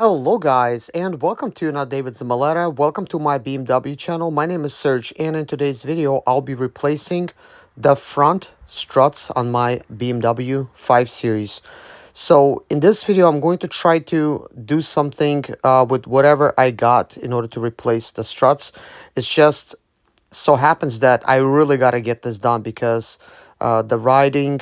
Hello guys and welcome to not David Zamaleta. Welcome to my BMW channel. My name is Serge and in today's video I'll be replacing the front struts on my BMW 5 Series. So in this video I'm going to try to do something with whatever I got in order to replace the struts. It's just so happens that I really got to get this done because the riding,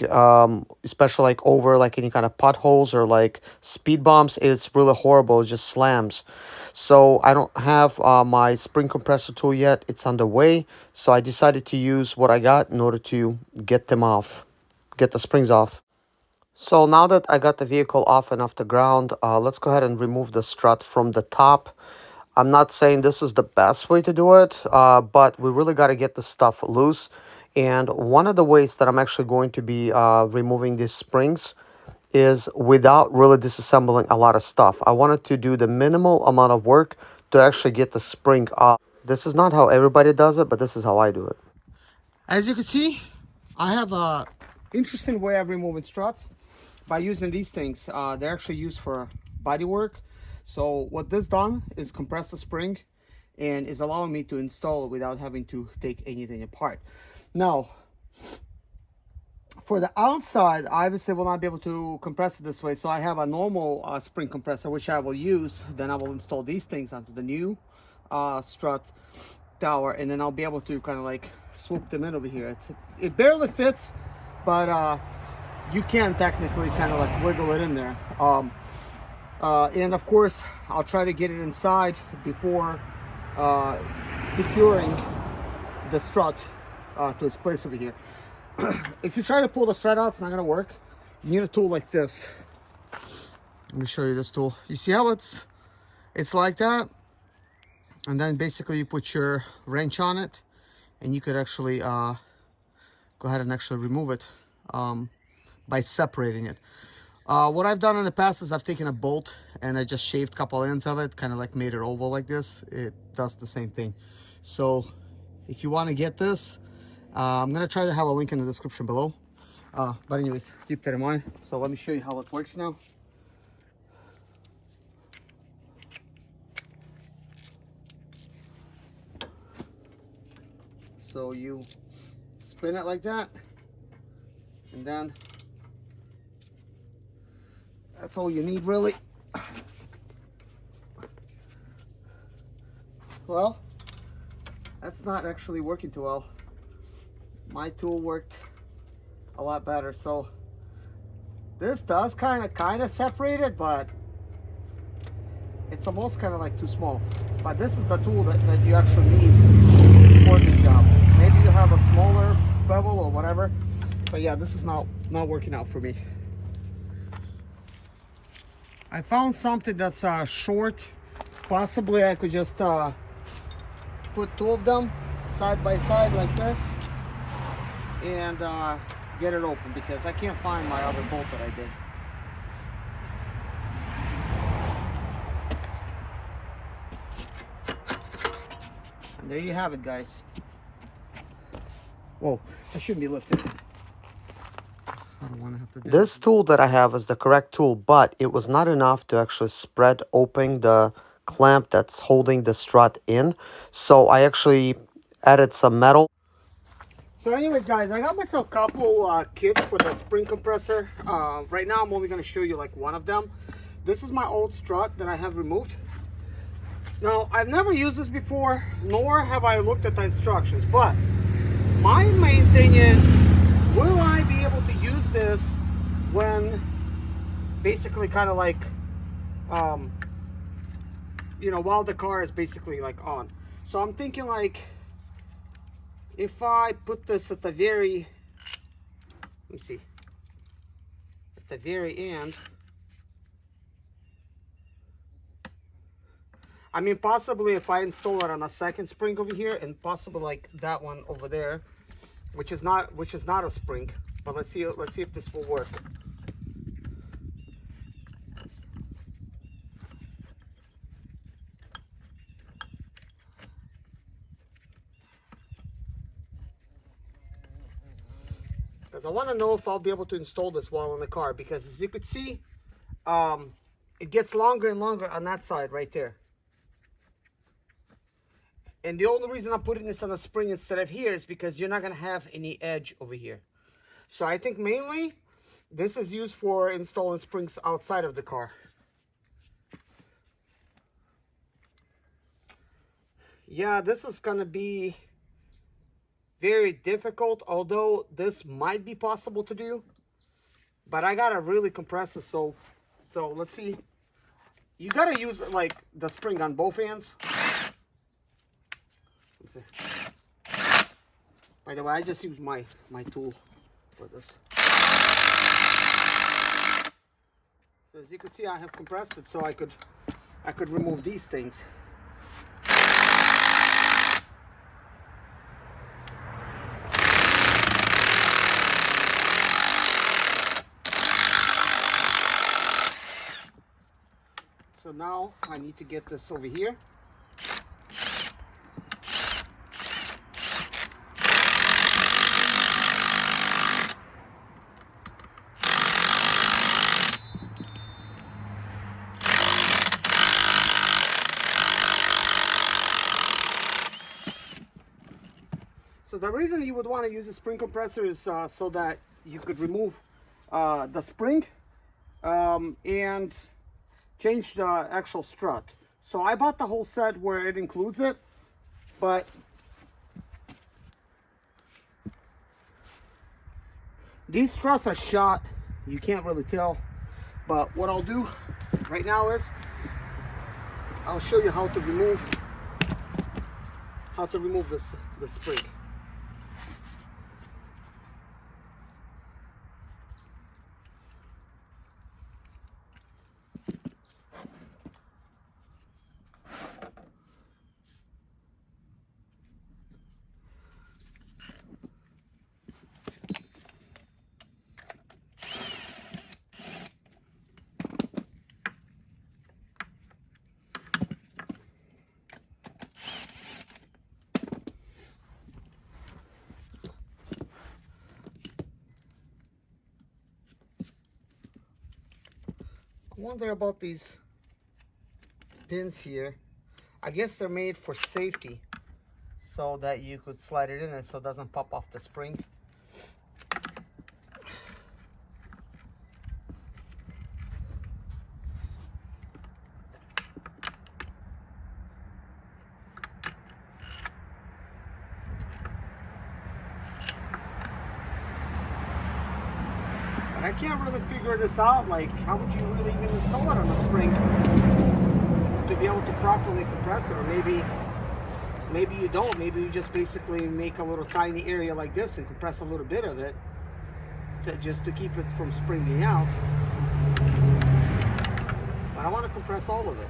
especially like over like any kind of potholes or like speed bumps, it's really horrible. It just slams. So I don't have my spring compressor tool yet. It's on the way. So I decided to use what I got in order to get them off, get the springs off. So now that I got the vehicle off and off the ground, let's go ahead and remove the strut from the top. I'm not saying this is the best way to do it, but we really got to get the stuff loose. And one of the ways that I'm actually going to be removing these springs is without really disassembling a lot of stuff. I wanted to do the minimal amount of work to actually get the spring off. This is not how everybody does it, but this is how I do it. As you can see, I have a interesting way of removing struts by using these things. They're actually used for body work. So what this done is compress the spring and is allowing me to install it without having to take anything apart. Now, for the outside, I obviously will not be able to compress it this way. So I have a normal spring compressor, which I will use. Then I will install these things onto the new strut tower, and then I'll be able to kind of like swoop them in over here. It barely fits, but you can technically kind of like wiggle it in there. And of course, I'll try to get it inside before securing the strut to its place over here. If you try to pull the strut out, it's not gonna work. You need a tool like this. Let me show you this tool. You see how it's like that? And then basically you put your wrench on it and you could actually go ahead and actually remove it by separating it. What I've done in the past is I've taken a bolt and I just shaved a couple ends of it, kind of like made it oval like this. It does the same thing. So if you want to get this, I'm going to try to have a link in the description below. But anyways, keep that in mind. So let me show you how it works now. So you spin it like that, and then that's all you need really. Well, that's not actually working too well. My tool worked a lot better. So this does kind of separate it, but it's almost kind of like too small. But this is the tool that you actually need for this job. Maybe you have a smaller bevel or whatever, but yeah, this is not working out for me. I found something that's short. Possibly I could just put two of them side by side like this and get it open, because I can't find my other bolt that I did. And there you have it, guys. Whoa, I shouldn't be lifting. I don't want to have to do This tool that I have is the correct tool, but it was not enough to actually spread open the clamp that's holding the strut in. So I actually added some metal. So anyways, guys, I got myself a couple kits for the spring compressor. Right now I'm only going to show you like one of them. This is my old strut that I have removed. Now, I've never used this before, nor have I looked at the instructions, but my main thing is, will I be able to use this when basically kind of like, you know, while the car is basically like on. So I'm thinking like, if I put this at the very, let me see, at the very end, I mean, possibly if I install it on a second spring over here, and possibly like that one over there, which is not a spring, but let's see if this will work. Because I want to know if I'll be able to install this while in the car, because as you could see, it gets longer and longer on that side right there. And the only reason I'm putting this on a spring instead of here is because you're not going to have any edge over here. So I think mainly this is used for installing springs outside of the car. Yeah, this is going to be very difficult, although this might be possible to do. But I got to really compress it, so let's see. You got to use like the spring on both ends. By the way, I just use my tool for this. So as you can see, I have compressed it so I could remove these things. So now I need to get this over here. So the reason you would want to use a spring compressor is so that you could remove the spring and change the actual strut. So I bought the whole set where it includes it, but these struts are shot. You can't really tell, but what I'll do right now is I'll show you how to remove the spring. I wonder about these pins here. I guess they're made for safety so that you could slide it in and so it doesn't pop off the spring. And I can't really figure this out, like how would you really even install it on the spring to be able to properly compress it? Or maybe you don't. Maybe you just basically make a little tiny area like this and compress a little bit of it just to keep it from springing out. But I want to compress all of it.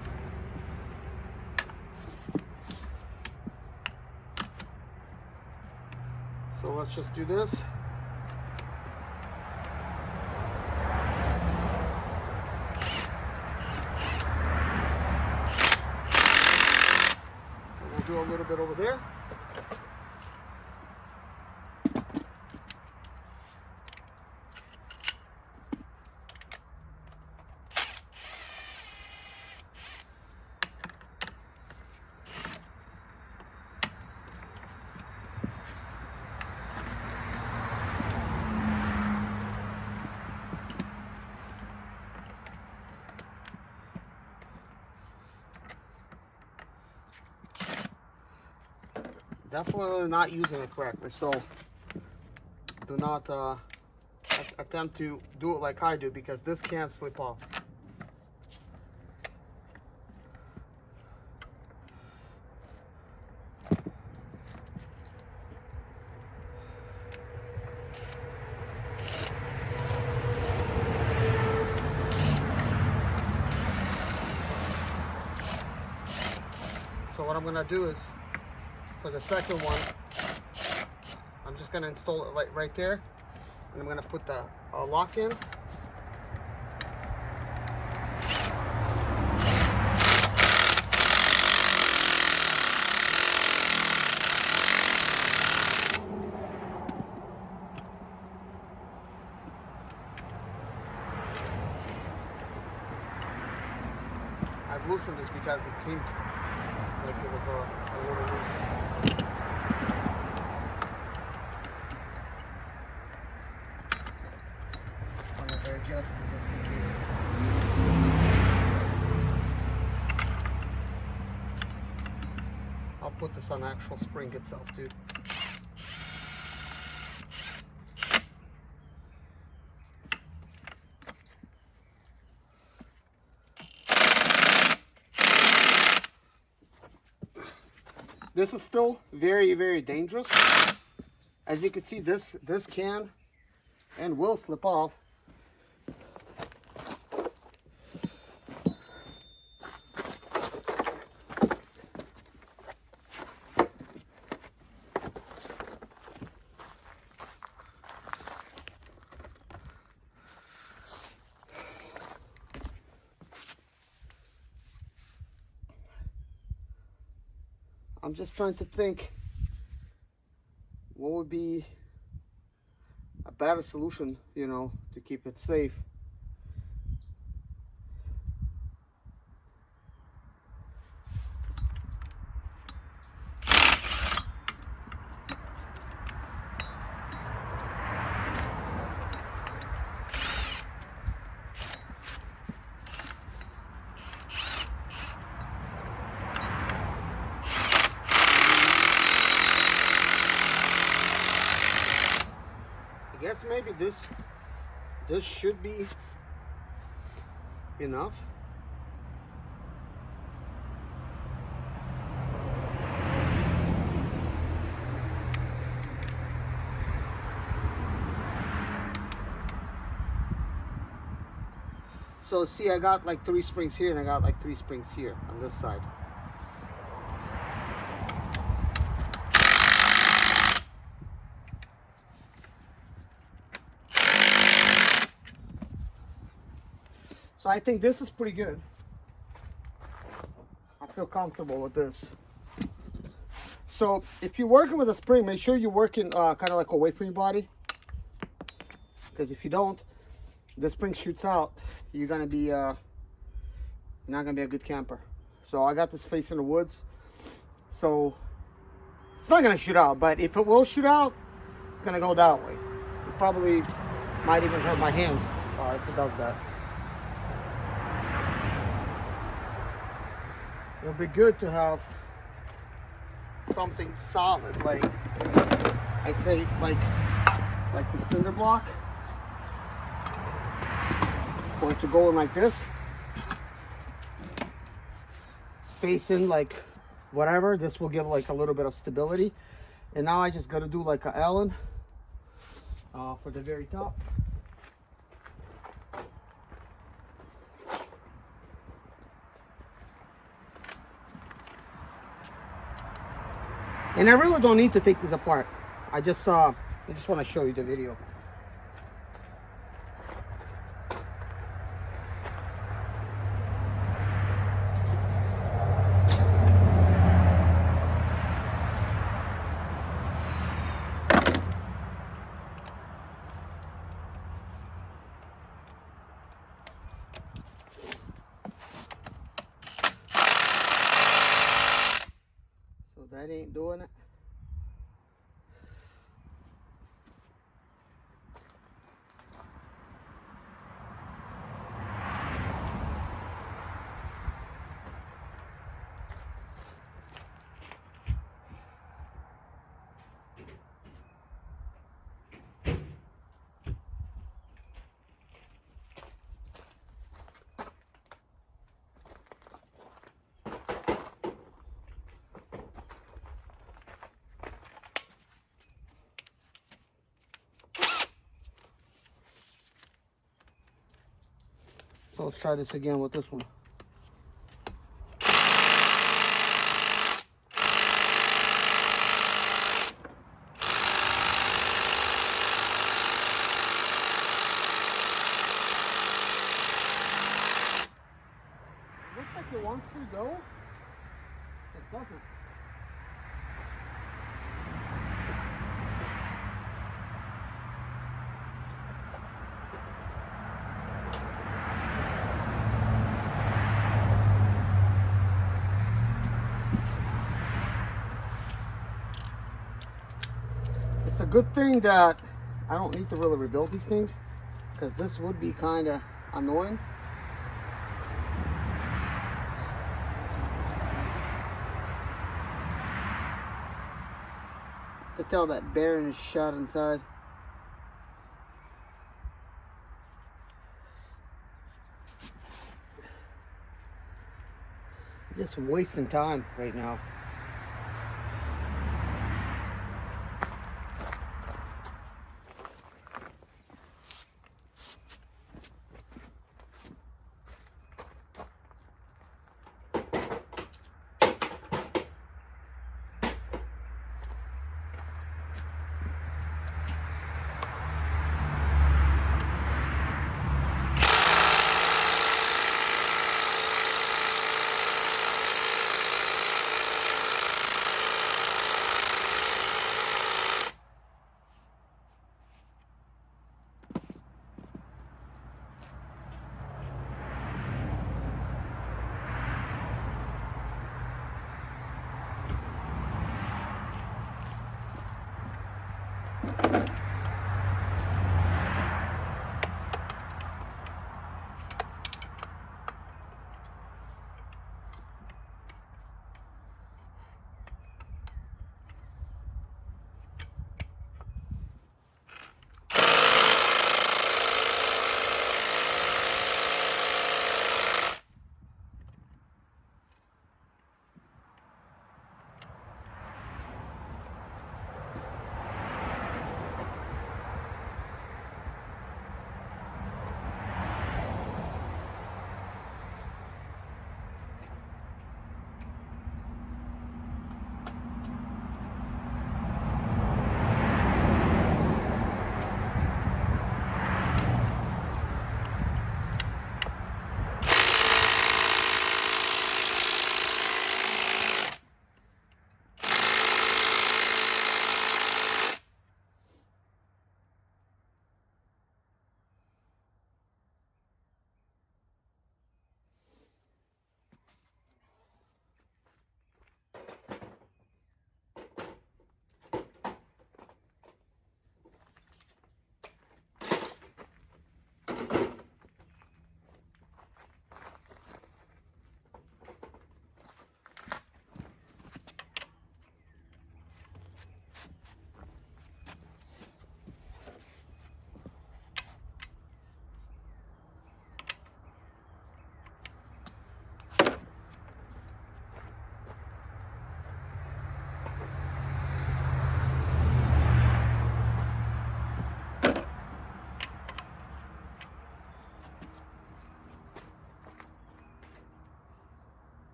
So let's just do this. Do a little bit over there. Definitely not using it correctly, so do not attempt to do it like I do, because this can slip off. So what I'm gonna do is, for the second one, I'm just going to install it like right there, and I'm going to put the lock in. loosen is because it seemed like it was a little loose. I'm going to adjust it just in case. I'll put this on the actual spring itself too. This is still very, very dangerous. As you can see, this can and will slip off. I'm just trying to think what would be a better solution, you know, to keep it safe. I guess maybe this should be enough. So see, I got like 3 springs here and I got like 3 springs here on this side. So I think this is pretty good. I feel comfortable with this. So if you're working with a spring, make sure you're working kind of like away from your body. Because if you don't, the spring shoots out, you're gonna be not gonna be a good camper. So I got this facing the woods. So it's not gonna shoot out, but if it will shoot out, it's gonna go that way. It probably might even hurt my hand if it does that. It'll be good to have something solid, like I'd say like the cinder block. Going to go in like this, facing like whatever. This will give like a little bit of stability. And now I just got to do like a Allen for the very top. And I really don't need to take this apart. I just want to show you the video. That ain't doing it. So let's try this again with this one. Looks like it wants to go, just doesn't. It's a good thing that I don't need to really rebuild these things, because this would be kind of annoying. You can tell that bearing is shot inside. Just wasting time right now.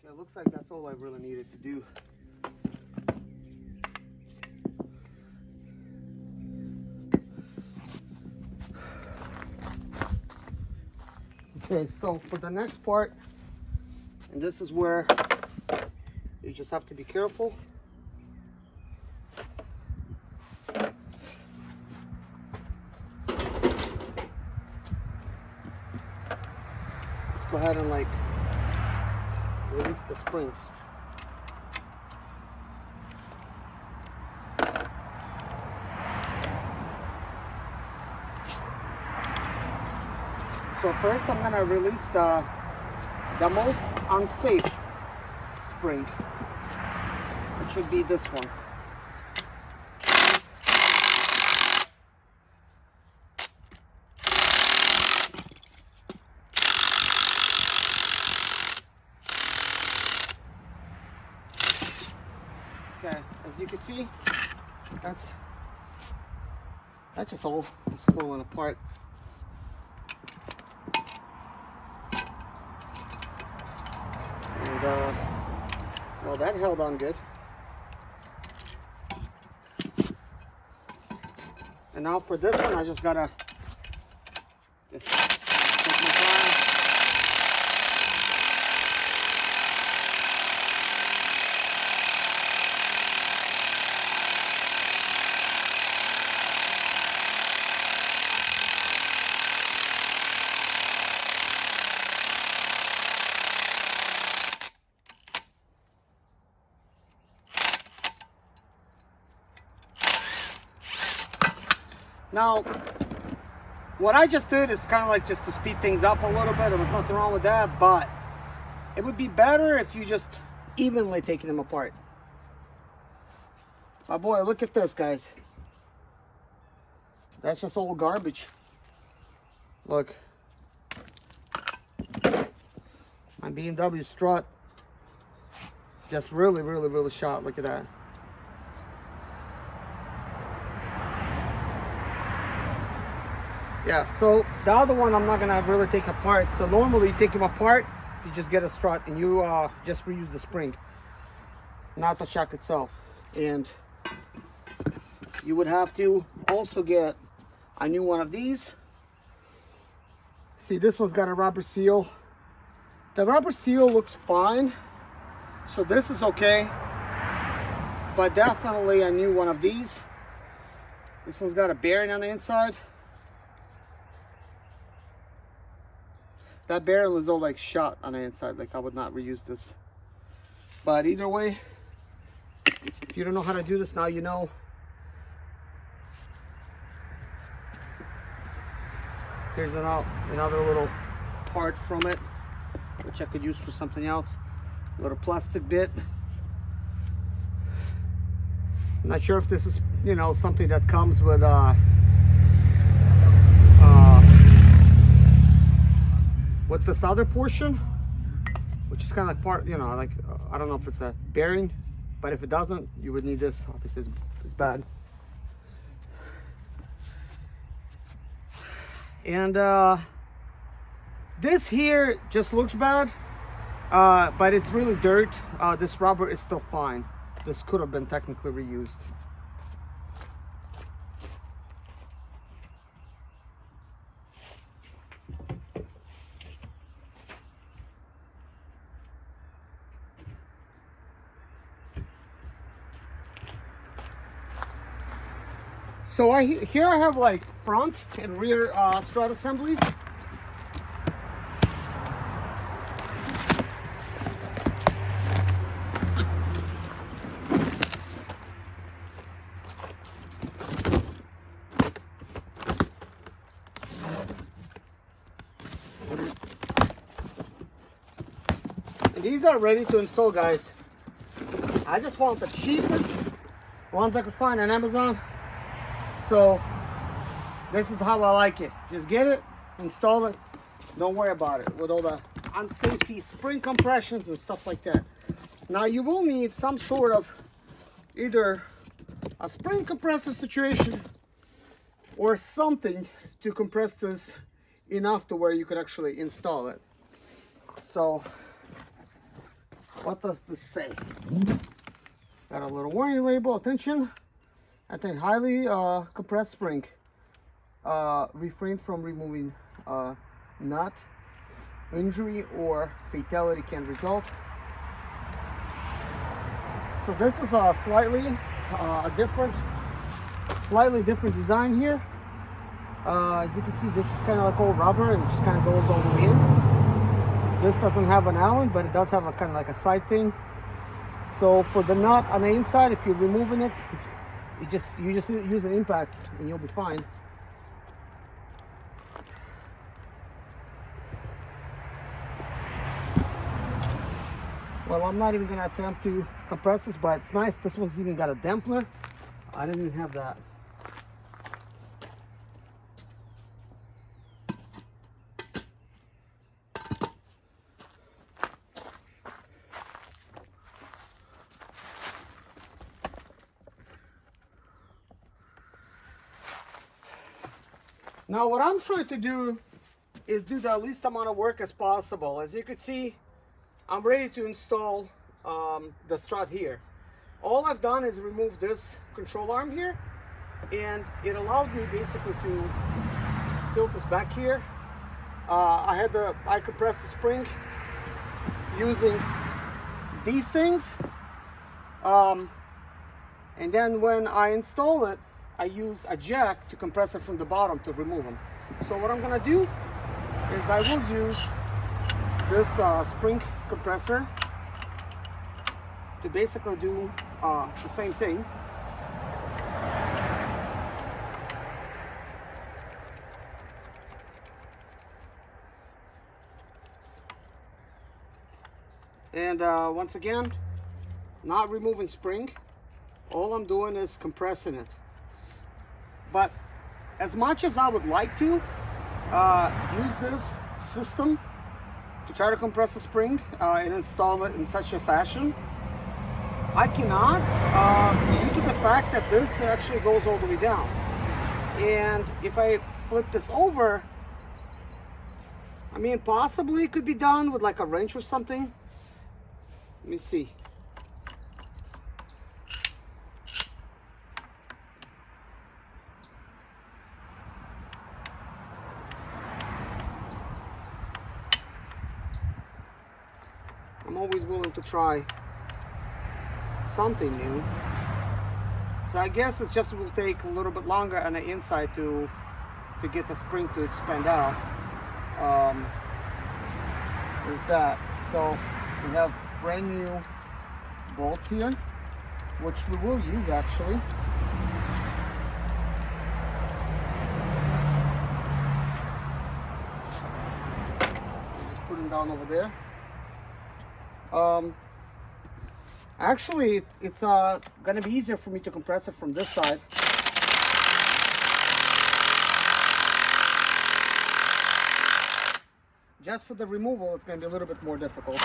It looks like that's all I really needed to do. Okay, so for the next part, and this is where you just have to be careful. Let's go ahead and like release the springs. So first I'm gonna release the most unsafe spring. It should be this one. Okay, as you can see, that's just all it's falling apart. And well, that held on good. And now for this one, I just gotta Now, what I just did is kind of like just to speed things up a little bit. There was nothing wrong with that, but it would be better if you just evenly taking them apart. My boy, look at this, guys. That's just old garbage. Look. My BMW Strut. Just really, really, really shot. Look at that. Yeah, so the other one I'm not gonna really take apart. So normally you take them apart if you just get a strut and you just reuse the spring, not the shock itself. And you would have to also get a new one of these. See, this one's got a rubber seal. The rubber seal looks fine, so this is okay, but definitely a new one of these. This one's got a bearing on the inside. That bearing was all like shot on the inside, like I would not reuse this. But either way, if you don't know how to do this, now you know. Here's another little part from it, which I could use for something else. A little plastic bit. I'm not sure if this is, you know, something that comes with this other portion, which is kind of like part, you know, like I don't know if it's a bearing, but if it doesn't, you would need this. Obviously, it's bad. And this here just looks bad, but it's really dirt. This rubber is still fine. This could have been technically reused. So here I have like front and rear strut assemblies. And these are ready to install, guys. I just want the cheapest ones I could find on Amazon. So this is how I like it. Just get it, install it, don't worry about it with all the unsafety spring compressions and stuff like that. Now you will need some sort of either a spring compressor situation or something to compress this enough to where you could actually install it. So what does this say? Got a little warning label. Attention, highly compressed spring. Refrain from removing nut. Injury or fatality can result. So this is a slightly different design here. As you can see, this is kind of like all rubber and it just kind of goes all the way in. This doesn't have an Allen, but it does have a kind of like a side thing. So for the nut on the inside, if you're removing it, you just use an impact and you'll be fine. Well, I'm not even going to attempt to compress this, but it's nice. This one's even got a dampener. I didn't even have that. Now what I'm trying to do is do the least amount of work as possible. As you can see, I'm ready to install the strut here. All I've done is remove this control arm here, and it allowed me basically to tilt this back here. I compressed the spring using these things, and then when I install it, I use a jack to compress it from the bottom to remove them. So what I'm gonna do is I will use this spring compressor to basically do the same thing. And once again, not removing spring. All I'm doing is compressing it. But as much as I would like to use this system to try to compress the spring and install it in such a fashion, I cannot, due to the fact that this actually goes all the way down. And if I flip this over, I mean, possibly it could be done with like a wrench or something. Let me see. I'm always willing to try something new. So I guess it just will take a little bit longer on the inside to get the spring to expand out. Is that. So we have brand new bolts here, which we will use actually. Just put them down over there. Actually, it's gonna be easier for me to compress it from this side. Just for the removal, it's gonna be a little bit more difficult.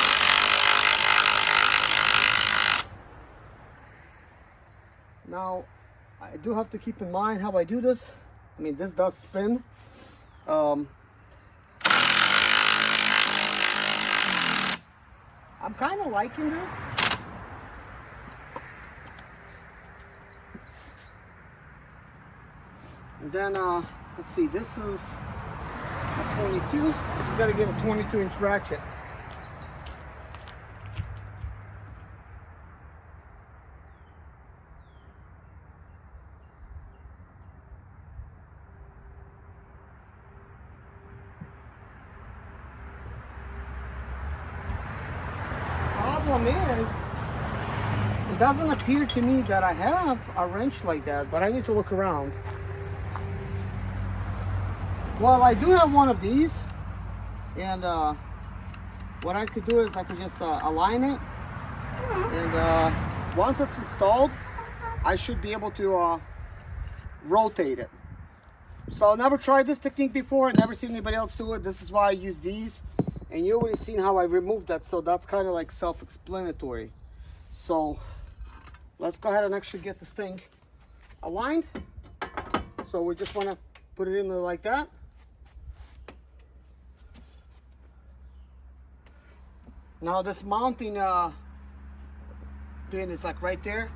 Now, I do have to keep in mind how I do this. I mean, this does spin. I'm kind of liking this. And then, let's see, this is a 22. Just got to get a 22-inch ratchet. Problem is, it doesn't appear to me that I have a wrench like that, but I need to look around. Well, I do have one of these, and what I could do is I could just align it, and once it's installed, I should be able to rotate it. So I never tried this technique before, never seen anybody else do it. This is why I use these. And you already seen how I removed that, so that's kind of like self-explanatory. So let's go ahead and actually get this thing aligned. So we just want to put it in there like that. Now this mounting pin is like right there.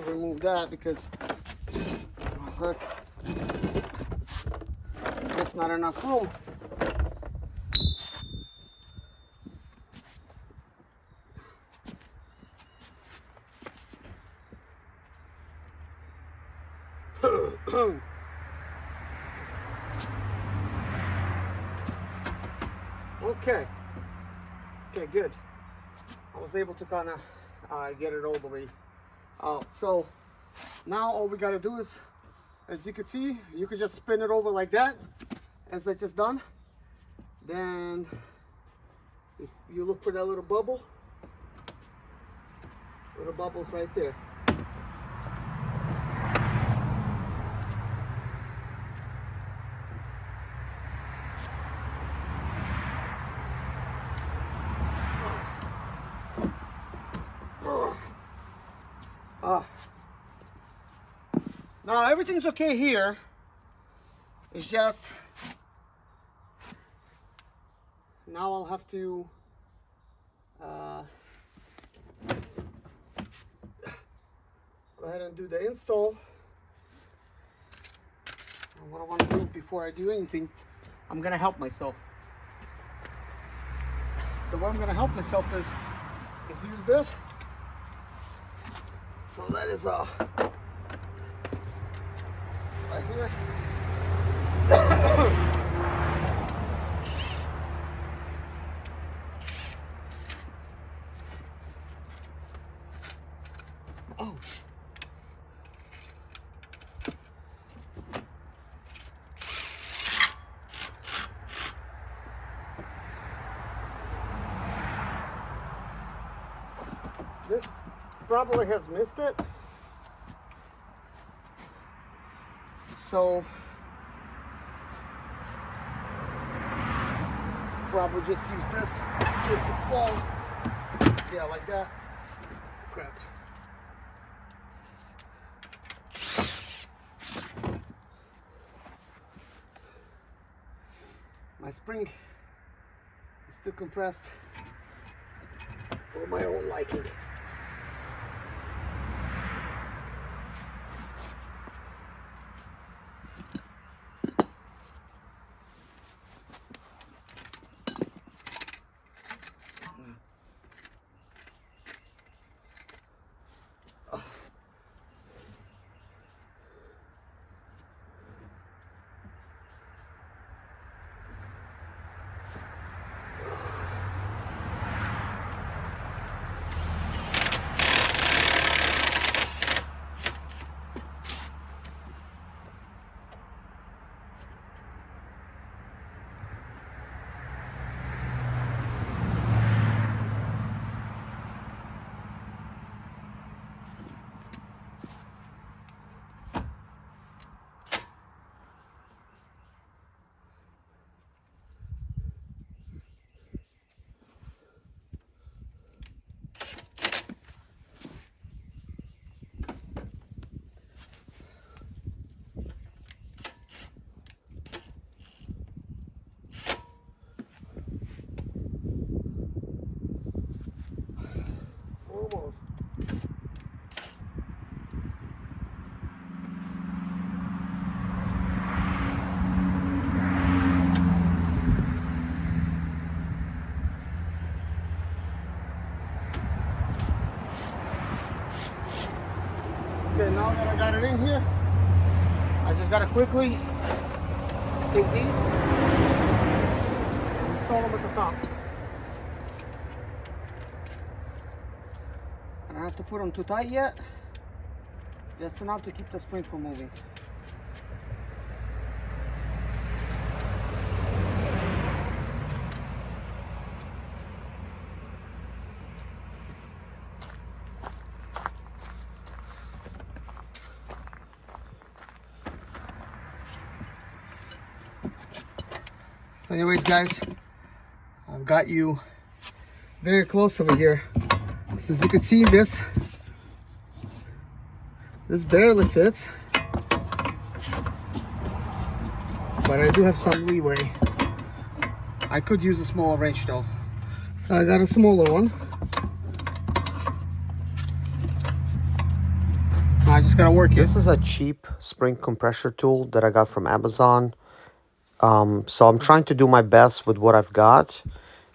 Remove that because look, there's not enough room. Okay, good. I was able to kind of get it all the way out. So now all we got to do is, as you can see, you can just spin it over like that, as I just done. Then if you look for that little bubble's right there. Now everything's okay here. It's just now I'll have to go ahead and do the install. And what I want to do before I do anything, I'm gonna help myself. The way I'm gonna help myself is use this. So that is right here. Oh. This probably has missed it. So probably just use this in case it falls. Yeah, like that. Crap. My spring is too compressed for my own liking. Almost. Okay, now that I got it in here, I just gotta quickly take these and install them at the top. I don't have to put them too tight yet, just enough to keep the spring from moving. Anyways, guys, I've got you very close over here. So as you can see, this barely fits, but I do have some leeway. I could use a smaller wrench though. So I got a smaller one. I just gotta work it. This is a cheap spring compressor tool that I got from Amazon. So I'm trying to do my best with what I've got,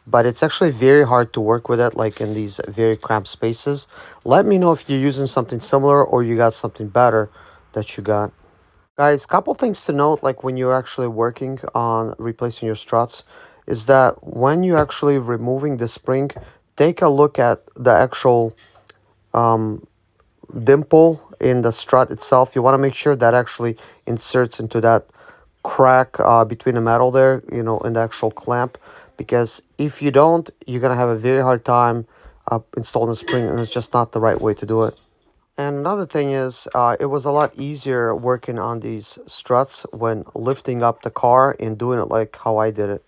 but it's actually very hard to work with it, like in these very cramped spaces. Let me know if you're using something similar or you got something better that you got. Guys, couple things to note, like when you're actually working on replacing your struts, is that when you're actually removing the spring, take a look at the actual dimple in the strut itself. You want to make sure that actually inserts into that crack between the metal there, you know, in the actual clamp, because if you don't, you're gonna have a very hard time installing the spring, and it's just not the right way to do it. And another thing is, it was a lot easier working on these struts when lifting up the car and doing it like how I did it.